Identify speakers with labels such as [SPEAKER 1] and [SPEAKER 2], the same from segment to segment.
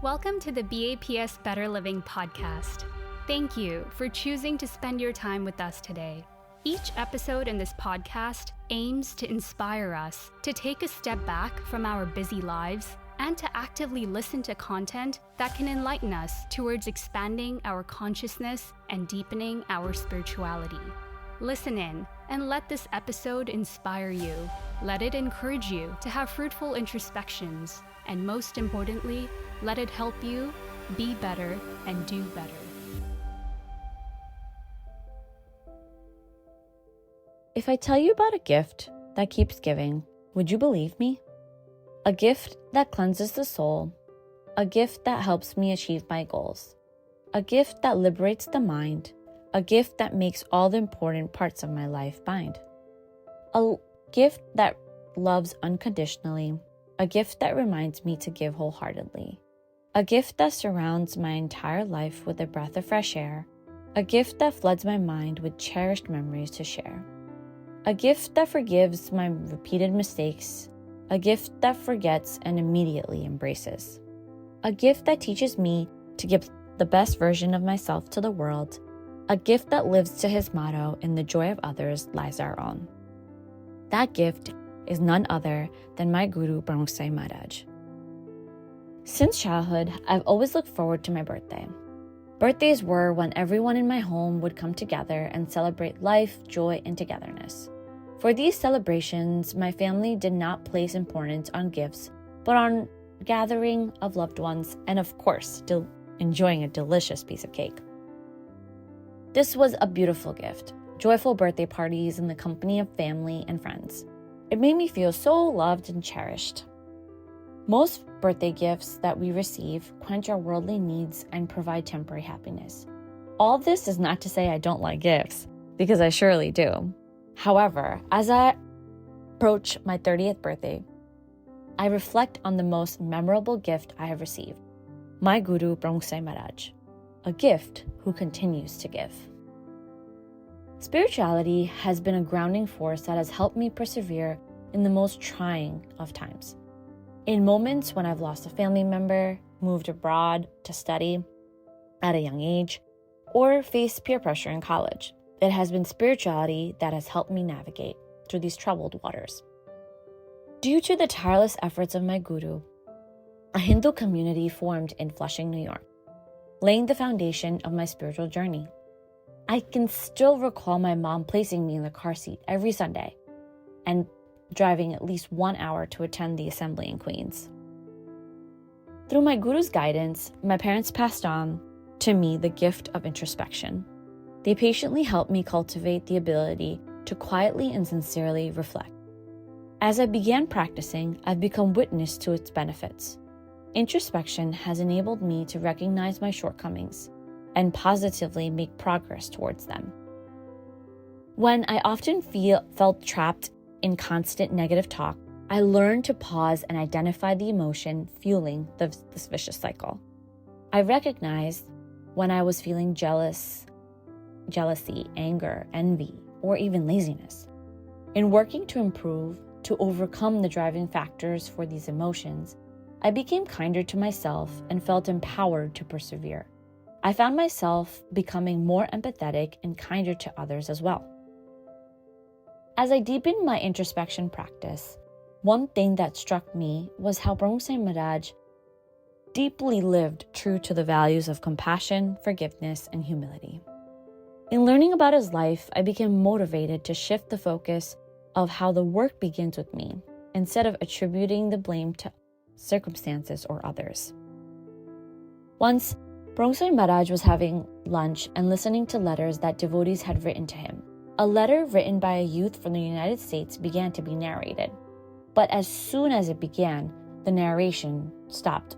[SPEAKER 1] Welcome to the BAPS Better Living podcast. Thank you for choosing to spend your time with us today. Each episode in this podcast aims to inspire us to take a step back from our busy lives and to actively listen to content that can enlighten us towards expanding our consciousness and deepening our spirituality. Listen in and let this episode inspire you. Let it encourage you to have fruitful introspections, and most importantly, let it help you be better and do better.
[SPEAKER 2] If I tell you about a gift that keeps giving, would you believe me? A gift that cleanses the soul, a gift that helps me achieve my goals, a gift that liberates the mind, a gift that makes all the important parts of my life bind, a gift that loves unconditionally, a gift that reminds me to give wholeheartedly, a gift that surrounds my entire life with a breath of fresh air, a gift that floods my mind with cherished memories to share, a gift that forgives my repeated mistakes, a gift that forgets and immediately embraces, a gift that teaches me to give the best version of myself to the world, a gift that lives to his motto, "In the joy of others lies our own." That gift is none other than my Guru Pramukh Swami Maharaj. Since childhood, I've always looked forward to my birthday. Birthdays were when everyone in my home would come together and celebrate life, joy, and togetherness. For these celebrations, my family did not place importance on gifts, but on gathering of loved ones and, of course, enjoying a delicious piece of cake. This was a beautiful gift, joyful birthday parties in the company of family and friends. It made me feel so loved and cherished. Most birthday gifts that we receive quench our worldly needs and provide temporary happiness. All this is not to say I don't like gifts, because I surely do. However, as I approach my 30th birthday, I reflect on the most memorable gift I have received, my Guru Pramukh Swami Maharaj, a gift who continues to give. Spirituality has been a grounding force that has helped me persevere in the most trying of times. In moments when I've lost a family member, moved abroad to study at a young age, or faced peer pressure in college, it has been spirituality that has helped me navigate through these troubled waters. Due to the tireless efforts of my guru, a Hindu community formed in Flushing, New York, laying the foundation of my spiritual journey. I can still recall my mom placing me in the car seat every Sunday and driving at least 1 hour to attend the assembly in Queens. Through my guru's guidance, my parents passed on to me the gift of introspection. They patiently helped me cultivate the ability to quietly and sincerely reflect. As I began practicing, I've become witness to its benefits. Introspection has enabled me to recognize my shortcomings and positively make progress towards them. When I often felt trapped in constant negative talk, I learned to pause and identify the emotion fueling this vicious cycle. I recognized when I was feeling jealousy, anger, envy, or even laziness. In working to improve, to overcome the driving factors for these emotions, I became kinder to myself and felt empowered to persevere. I found myself becoming more empathetic and kinder to others as well. As I deepened my introspection practice, one thing that struck me was how Pramukh Swami Maharaj deeply lived true to the values of compassion, forgiveness, and humility. In learning about his life, I became motivated to shift the focus of how the work begins with me, instead of attributing the blame to circumstances or others. Once, Pramukh Swami Maharaj was having lunch and listening to letters that devotees had written to him. A letter written by a youth from the United States began to be narrated, but as soon as it began, the narration stopped.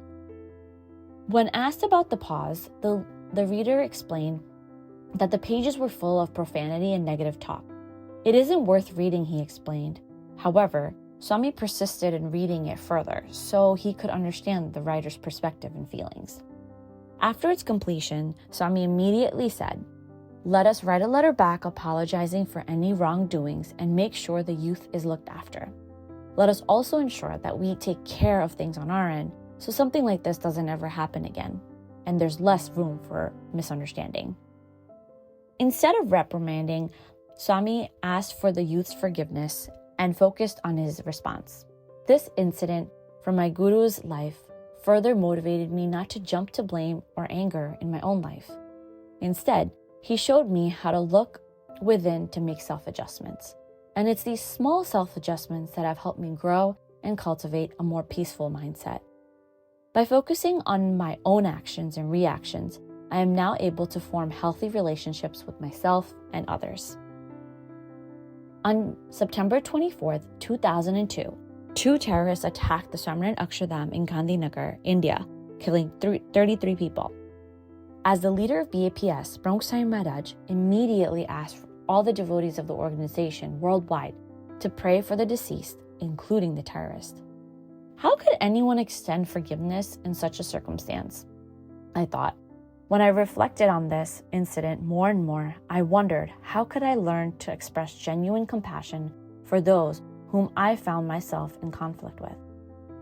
[SPEAKER 2] When asked about the pause, the reader explained that the pages were full of profanity and negative talk. It isn't worth reading, he explained. However, Swami persisted in reading it further so he could understand the writer's perspective and feelings. After its completion, Swami immediately said, "Let us write a letter back apologizing for any wrongdoings and make sure the youth is looked after. Let us also ensure that we take care of things on our end so something like this doesn't ever happen again, and there's less room for misunderstanding. Instead of reprimanding, Swami asked for the youth's forgiveness and focused on his response. This incident from my guru's life further motivated me not to jump to blame or anger in my own life. Instead, he showed me how to look within to make self-adjustments. And it's these small self-adjustments that have helped me grow and cultivate a more peaceful mindset. By focusing on my own actions and reactions, I am now able to form healthy relationships with myself and others. On September 24th, 2002, 2 terrorists attacked the Swaminarayan Akshardham in Gandhinagar, India, killing 33 people. As the leader of BAPS, Pramukh Swami Maharaj immediately asked for all the devotees of the organization worldwide to pray for the deceased, including the terrorist. How could anyone extend forgiveness in such a circumstance? I thought. When I reflected on this incident more and more, I wondered, how could I learn to express genuine compassion for those whom I found myself in conflict with?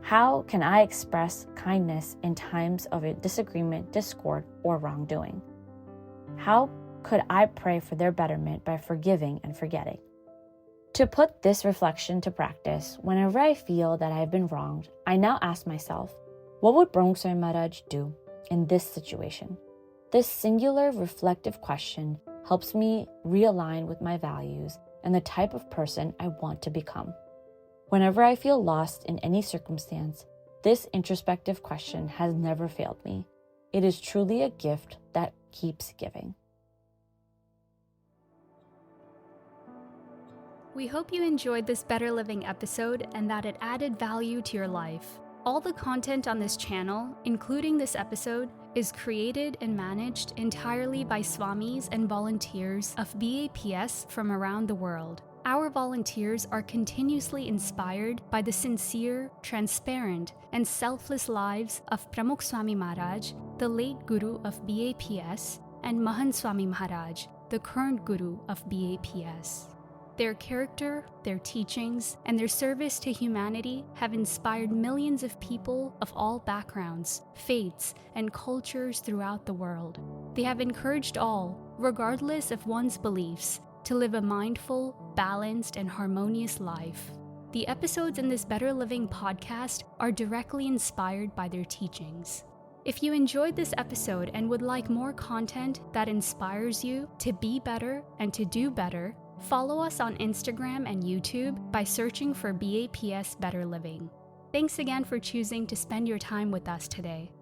[SPEAKER 2] How can I express kindness in times of a disagreement, discord, or wrongdoing? How could I pray for their betterment by forgiving and forgetting? To put this reflection to practice, whenever I feel that I have been wronged, I now ask myself, what would Pramukh Swami Maharaj do in this situation? This singular reflective question helps me realign with my values and the type of person I want to become. Whenever I feel lost in any circumstance, this introspective question has never failed me. It is truly a gift that keeps giving.
[SPEAKER 1] We hope you enjoyed this Better Living episode and that it added value to your life. All the content on this channel, including this episode, is created and managed entirely by Swamis and volunteers of BAPS from around the world. Our volunteers are continuously inspired by the sincere, transparent, and selfless lives of Pramukh Swami Maharaj, the late Guru of BAPS, and Mahant Swami Maharaj, the current Guru of BAPS. Their character, their teachings, and their service to humanity have inspired millions of people of all backgrounds, faiths, and cultures throughout the world. They have encouraged all, regardless of one's beliefs, to live a mindful, balanced, and harmonious life. The episodes in this Better Living podcast are directly inspired by their teachings. If you enjoyed this episode and would like more content that inspires you to be better and to do better, follow us on Instagram and YouTube by searching for BAPS Better Living. Thanks again for choosing to spend your time with us today.